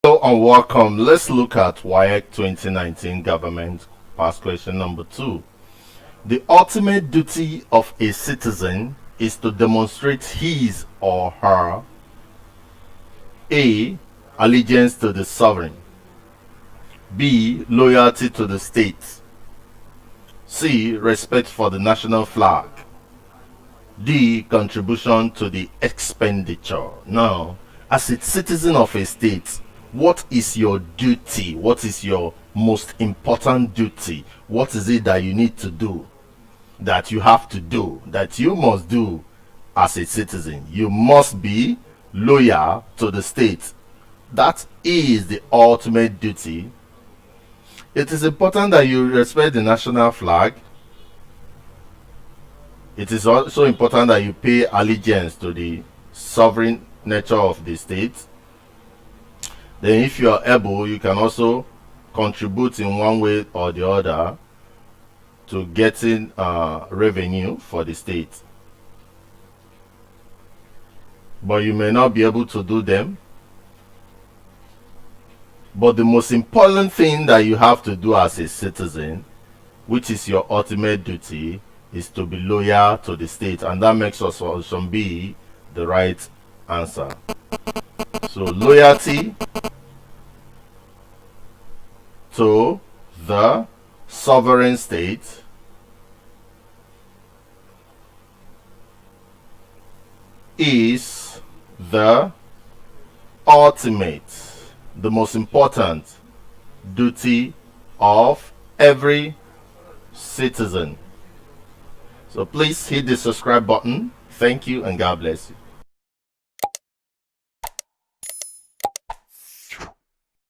Hello and welcome. Let's look at WAEC 2019 government past question number 2. The ultimate duty of a citizen is to demonstrate his or her A. Allegiance to the sovereign, B. Loyalty to the state, C. Respect for the national flag, D. Contribution to the expenditure. Now, as a citizen of a state, what is your duty? What is your most important duty? What is it that you need to do, that you have to do, that you must do as a citizen? You must be loyal to the state. That is the ultimate duty. It is important that you respect the national flag. It is also important that you pay allegiance to the sovereign nature of the state. Then if you are able, you can also contribute in one way or the other to getting revenue for the state. But you may not be able to do them. But the most important thing that you have to do as a citizen, which is your ultimate duty, is to be loyal to the state, and that makes us option B the right answer. So loyalty to the sovereign state is the ultimate, the most important duty of every citizen. So please hit the subscribe button. Thank you and God bless you.